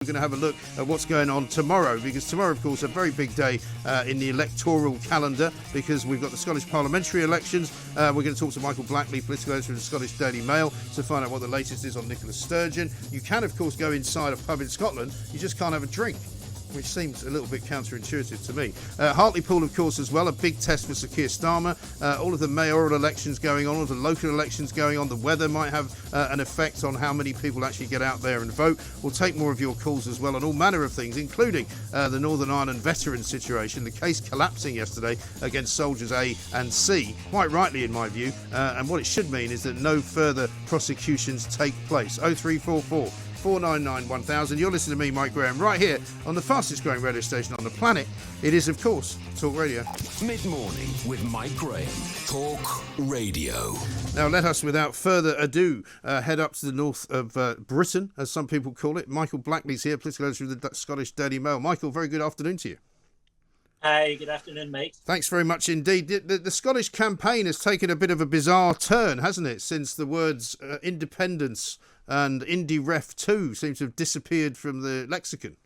We're going to have a look at what's going on tomorrow, because tomorrow, of course, a very big day in the electoral calendar, because we've got the Scottish parliamentary elections. We're going to talk to Michael Blackley, political editor of the Scottish Daily Mail, to find out what the latest is on Nicola Sturgeon. You can, of course, go inside a pub in Scotland. You just can't have a drink, which seems a little bit counterintuitive to me. Hartlepool, of course, as well, a big test for Sir Keir Starmer. All of the mayoral elections going on, all of the local elections going on. The weather might have an effect on how many people actually get out there and vote. We'll take more of your calls as well on all manner of things, including the Northern Ireland veteran situation, the case collapsing yesterday against soldiers A and C, quite rightly in my view. And what it should mean is that no further prosecutions take place. 0344 499 1000. You're listening to me, Mike Graham, right here on the fastest growing radio station on the planet. It is, of course, Talk Radio. Mid-morning with Mike Graham. Talk Radio. Now let us, without further ado, head up to the north of Britain, as some people call it. Michael Blackley's here, political editor of the Scottish Daily Mail. Michael, very good afternoon to you. Hi, good afternoon, mate. Thanks very much indeed. The Scottish campaign has taken a bit of a bizarre turn, hasn't it, since the words independence and Indie Ref 2 seem to have disappeared from the lexicon.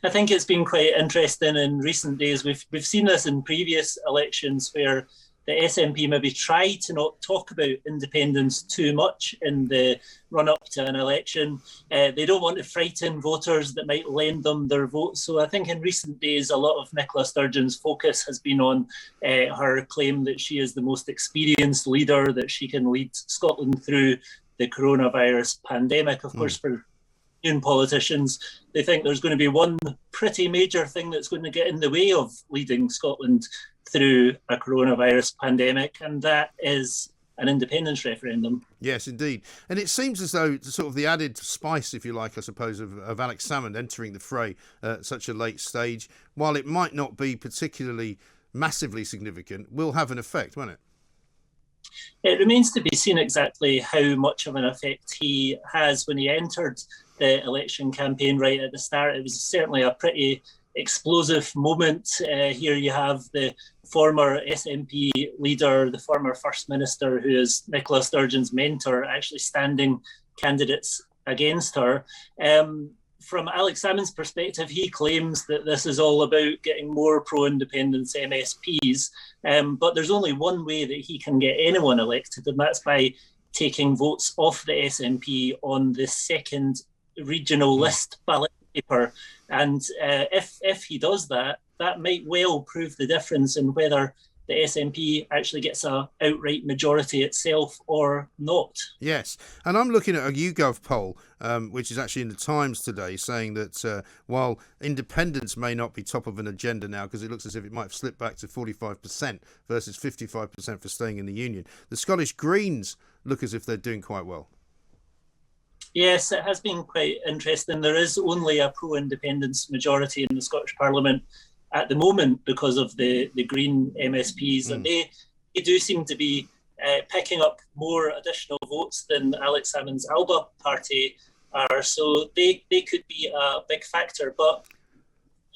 I think it's been quite interesting in recent days. We've seen this in previous elections where the SNP maybe try to not talk about independence too much in the run-up to an election. They don't want to frighten voters that might lend them their vote. So I think in recent days, a lot of Nicola Sturgeon's focus has been on her claim that she is the most experienced leader, that she can lead Scotland through the coronavirus pandemic. Of course, for Union politicians, they think there's going to be one pretty major thing that's going to get in the way of leading Scotland through a coronavirus pandemic, and that is an independence referendum. Yes, indeed. And it seems as though sort of the added spice, if you like, I suppose, of Alex Salmond entering the fray at such a late stage, while it might not be particularly massively significant, will have an effect, won't it? It remains to be seen exactly how much of an effect he has. When he entered the election campaign right at the start, it was certainly a pretty explosive moment. Here you have the former SNP leader, the former First Minister, who is Nicola Sturgeon's mentor, actually standing candidates against her. From Alex Salmond's perspective, he claims that this is all about getting more pro-independence MSPs, but there's only one way that he can get anyone elected, and that's by taking votes off the SNP on the second regional list ballot paper. And if he does that, that might well prove the difference in whether the SNP actually gets a outright majority itself or not. Yes, and I'm looking at a YouGov poll, which is actually in the Times today, saying that while independence may not be top of an agenda now, because it looks as if it might have slipped back to 45% versus 55% for staying in the Union, the Scottish Greens look as if they're doing quite well. Yes, it has been quite interesting. There is only a pro-independence majority in the Scottish Parliament at the moment because of the Green MSPs, and they do seem to be picking up more additional votes than Alex Salmond's Alba party are, so they could be a big factor. But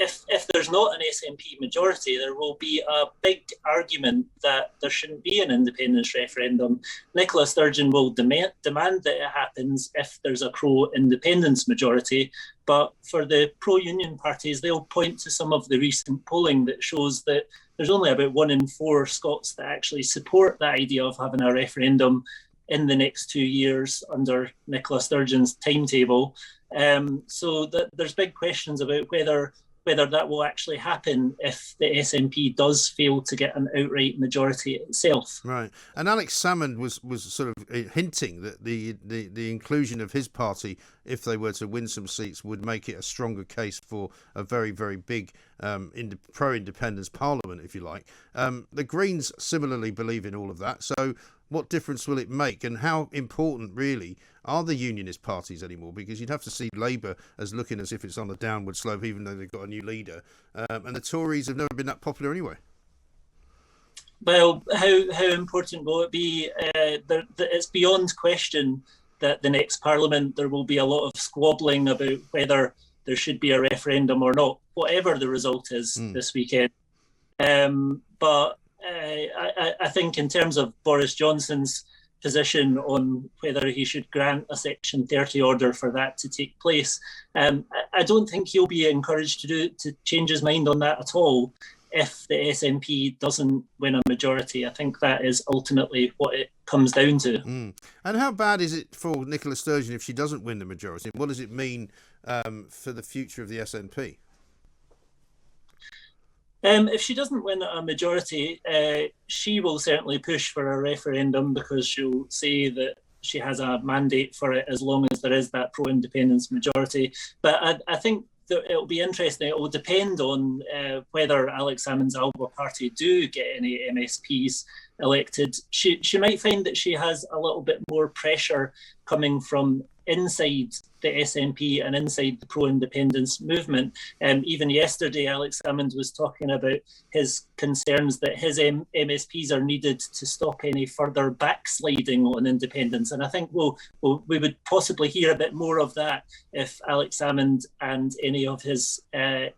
if there's not an SNP majority, there will be a big argument that there shouldn't be an independence referendum. Nicola Sturgeon will demand that it happens if there's a pro-independence majority, but for the pro-union parties, they'll point to some of the recent polling that shows that there's only about 1 in 4 Scots that actually support the idea of having a referendum in the next 2 years under Nicola Sturgeon's timetable. So there's big questions about whether that will actually happen if the SNP does fail to get an outright majority itself. Right. And Alex Salmond was sort of hinting that the inclusion of his party, if they were to win some seats, would make it a stronger case for a very, very big pro-independence parliament, if you like. The Greens similarly believe in all of that. So what difference will it make, and how important really are the unionist parties anymore? Because you'd have to see Labour as looking as if it's on a downward slope, even though they've got a new leader, and the Tories have never been that popular anyway. Well, how important will it be? It's beyond question that the next Parliament there will be a lot of squabbling about whether there should be a referendum or not, whatever the result is this weekend. But I think in terms of Boris Johnson's position on whether he should grant a Section 30 order for that to take place. I don't think he'll be encouraged to change his mind on that at all if the SNP doesn't win a majority. I think that is ultimately what it comes down to. And how bad is it for Nicola Sturgeon if she doesn't win the majority? What does it mean for the future of the SNP? If she doesn't win a majority, she will certainly push for a referendum, because she'll say that she has a mandate for it as long as there is that pro-independence majority. But I think that it'll be interesting. It will depend on whether Alex Salmond's Alba party do get any MSPs elected. She might find that she has a little bit more pressure coming from inside the SNP and inside the pro-independence movement. Even yesterday, Alex Salmond was talking about his concerns that his MSPs are needed to stop any further backsliding on independence. And I think we would possibly hear a bit more of that if Alex Salmond and any of his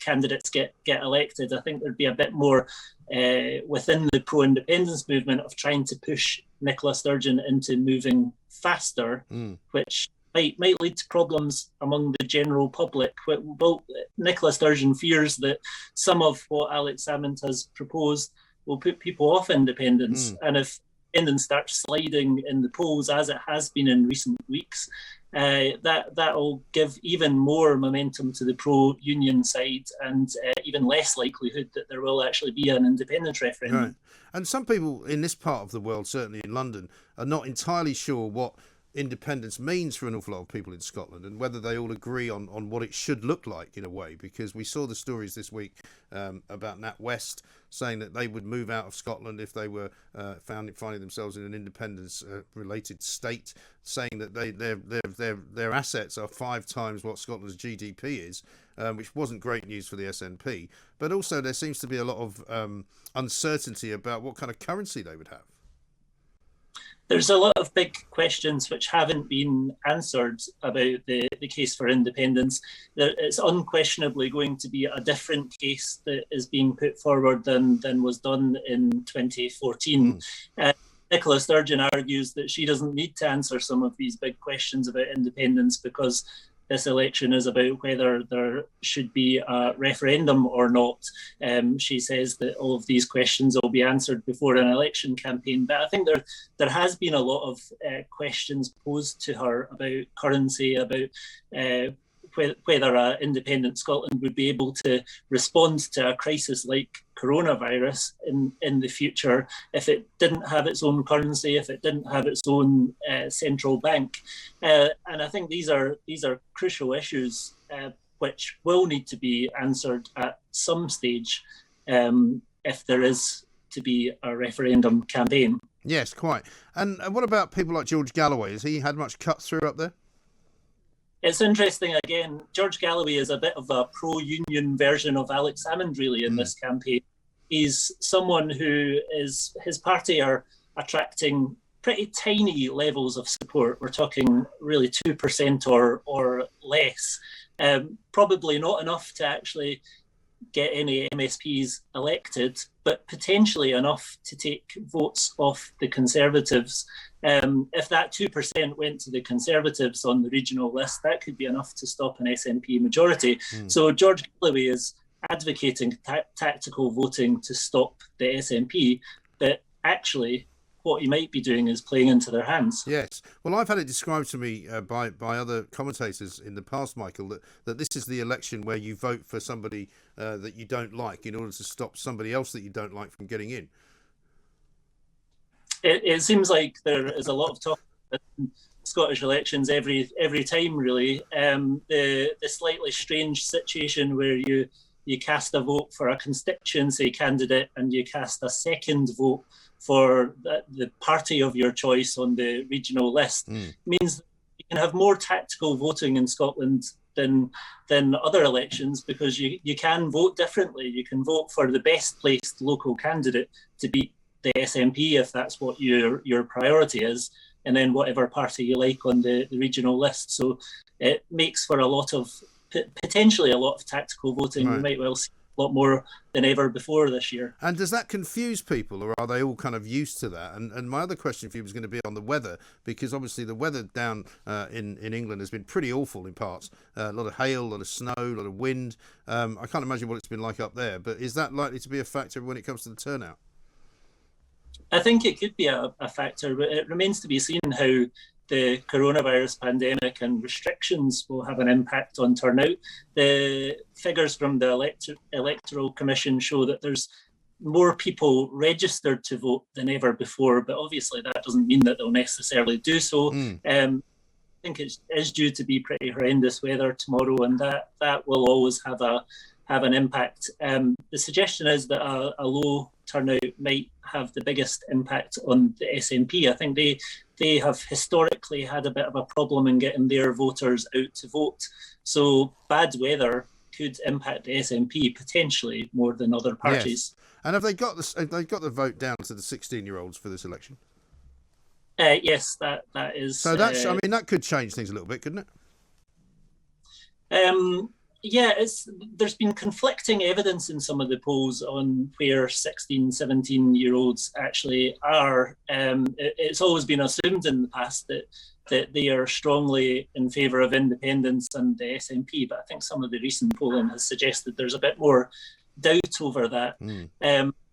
candidates get elected. I think there'd be a bit more within the pro-independence movement of trying to push Nicola Sturgeon into moving faster, which might lead to problems among the general public. Well, Nicola Sturgeon fears that some of what Alex Salmond has proposed will put people off independence. And if independence starts sliding in the polls, as it has been in recent weeks, that will give even more momentum to the pro-union side, and even less likelihood that there will actually be an independence referendum. Right. And some people in this part of the world, certainly in London, are not entirely sure what independence means for an awful lot of people in Scotland, and whether they all agree on what it should look like in a way, because we saw the stories this week about NatWest saying that they would move out of Scotland if they were finding themselves in an independence related state, saying that their assets are 5 times what Scotland's GDP is, which wasn't great news for the SNP. But also there seems to be a lot of uncertainty about what kind of currency they would have. There's a lot of big questions which haven't been answered about the case for independence. It's unquestionably going to be a different case that is being put forward than was done in 2014. Nicola Sturgeon argues that she doesn't need to answer some of these big questions about independence, because this election is about whether there should be a referendum or not. She says that all of these questions will be answered before an election campaign. But I think there has been a lot of questions posed to her about currency, about whether an independent Scotland would be able to respond to a crisis like coronavirus in the future if it didn't have its own currency, if it didn't have its own central bank. And I think these are crucial issues which will need to be answered at some stage if there is to be a referendum campaign. Yes, quite. And what about people like George Galloway? Has he had much cut through up there? It's interesting, again, George Galloway is a bit of a pro-union version of Alex Salmond, really, in this campaign. He's someone who his party are attracting pretty tiny levels of support. We're talking really 2% or less. Probably not enough to actually get any MSPs elected, but potentially enough to take votes off the Conservatives. If that 2% went to the Conservatives on the regional list, that could be enough to stop an SNP majority. So George Galloway is advocating tactical voting to stop the SNP, but actually what he might be doing is playing into their hands. Yes. Well, I've had it described to me by other commentators in the past, Michael, that this is the election where you vote for somebody that you don't like in order to stop somebody else that you don't like from getting in. It seems like there is a lot of talk in Scottish elections every time, really. The slightly strange situation where you cast a vote for a constituency candidate and you cast a second vote for the party of your choice on the regional list means that you can have more tactical voting in Scotland than other elections, because you can vote differently. You can vote for the best placed local candidate to beat the SNP if that's what your priority is, and then whatever party you like on the regional list. So it makes for potentially a lot of tactical voting. Right. We might well see lot more than ever before this year. And does that confuse people, or are they all kind of used to that? And my other question for you was going to be on the weather, because obviously the weather down in England has been pretty awful in parts. A lot of hail, a lot of snow, a lot of wind. I can't imagine what it's been like up there, but is that likely to be a factor when it comes to the turnout? I think it could be a factor, but it remains to be seen how the coronavirus pandemic and restrictions will have an impact on turnout. The figures from the Electoral Commission show that there's more people registered to vote than ever before, but obviously that doesn't mean that they'll necessarily do so. I think it is due to be pretty horrendous weather tomorrow, and that will always have an impact. The suggestion is that a low turnout might have the biggest impact on the SNP. I think they have historically had a bit of a problem in getting their voters out to vote. So bad weather could impact the SNP potentially more than other parties. Yes. And have they got the vote down to the 16-year-olds for this election? Yes, that is. So that's that could change things a little bit, couldn't it? Yeah, there's been conflicting evidence in some of the polls on where 16, 17-year-olds actually are. It's always been assumed in the past that they are strongly in favour of independence and the SNP, but I think some of the recent polling has suggested there's a bit more doubt over that.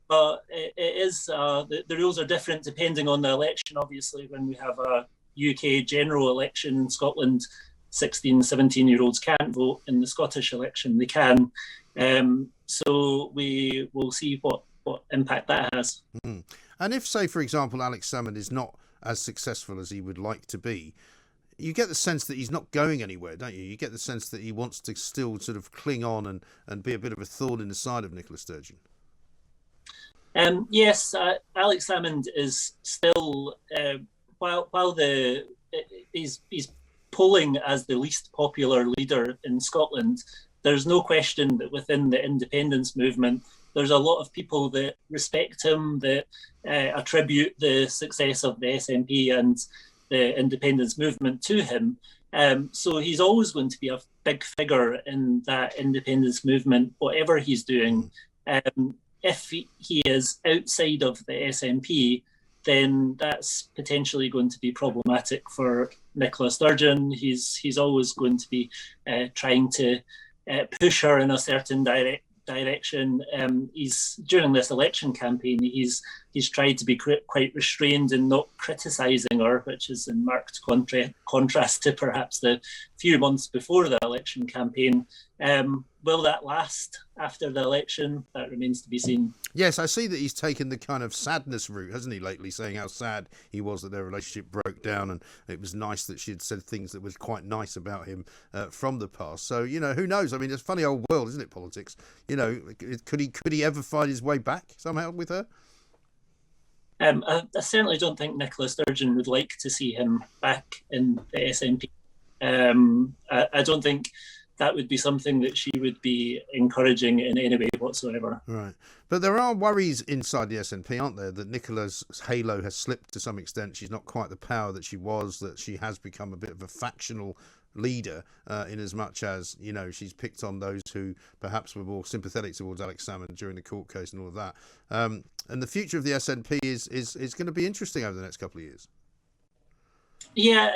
But it is the rules are different depending on the election. Obviously, when we have a UK general election in Scotland, 16, 17-year-olds can't vote. In the Scottish election, they can. So we will see what impact that has. And if, say, for example, Alex Salmond is not as successful as he would like to be, you get the sense that he's not going anywhere, don't you? You get the sense that he wants to still sort of cling on and be a bit of a thorn in the side of Nicola Sturgeon. Yes, Alex Salmond is still, while he's polling as the least popular leader in Scotland, there's no question that within the independence movement, there's a lot of people that respect him, that attribute the success of the SNP and the independence movement to him. So he's always going to be a big figure in that independence movement, whatever he's doing. If he is outside of the SNP, then that's potentially going to be problematic for Nicola Sturgeon. He's always going to be trying to push her in a certain direction. He's during this election campaign, he's tried to be quite restrained in not criticising her, which is in marked contrast to perhaps the few months before the election campaign. Will that last after the election? That remains to be seen. Yes, I see that he's taken the kind of sadness route, hasn't he, lately, saying how sad he was that their relationship broke down, and it was nice that she had said things that was quite nice about him from the past. So, who knows? I mean, it's a funny old world, isn't it, politics? Could he ever find his way back somehow with her? I certainly don't think Nicola Sturgeon would like to see him back in the SNP. I don't think that would be something that she would be encouraging in any way whatsoever. Right. But there are worries inside the SNP, aren't there, that Nicola's halo has slipped to some extent. She's not quite the power that she was, that she has become a bit of a factional leader in as much as, she's picked on those who perhaps were more sympathetic towards Alex Salmond during the court case and all of that. And the future of the SNP is going to be interesting over the next couple of years. Yeah,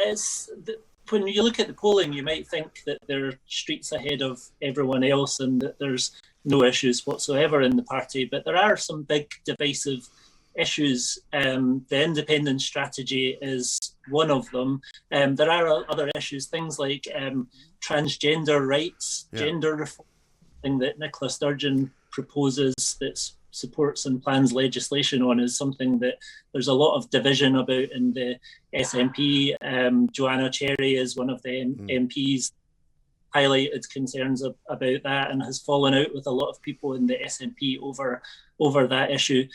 when you look at the polling, you might think that they're streets ahead of everyone else and that there's no issues whatsoever in the party, but there are some big divisive issues. The independence strategy is one of them. There are other issues, things like transgender rights, gender reform, thing that Nicola Sturgeon proposes that supports and plans legislation on, is something that there's a lot of division about in the SNP. Joanna Cherry is one of the MPs highlighted concerns about that and has fallen out with a lot of people in the SNP over that issue.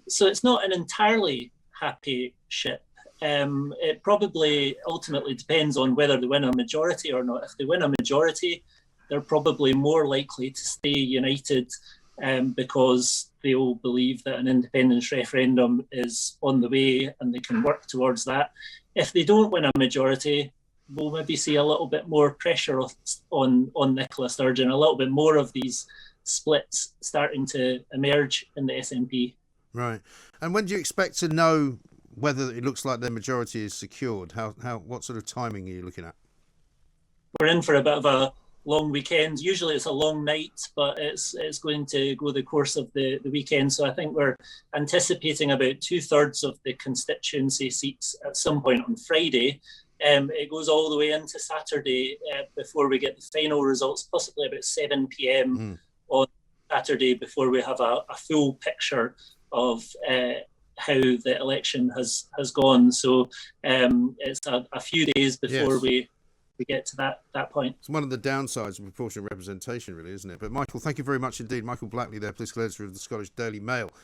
So it's not an entirely happy ship. It probably ultimately depends on whether they win a majority or not. If they win a majority, they're probably more likely to stay united because they will believe that an independence referendum is on the way and they can work towards that. If they don't win a majority, we'll maybe see a little bit more pressure on Nicola Sturgeon, a little bit more of these splits starting to emerge in the SNP. Right. And when do you expect to know whether it looks like their majority is secured? What sort of timing are you looking at? We're in for a bit of a long weekend. Usually it's a long night, but it's going to go the course of the weekend. So I think we're anticipating about 2/3 of the constituency seats at some point on Friday. It goes all the way into Saturday before we get the final results, possibly about 7 p.m. on Saturday, before we have a full picture of how the election has gone. So it's a few days before we get to that point. It's one of the downsides of proportional representation, really, isn't it? But Michael, thank you very much indeed. Michael Blackley there, political editor of the Scottish Daily Mail.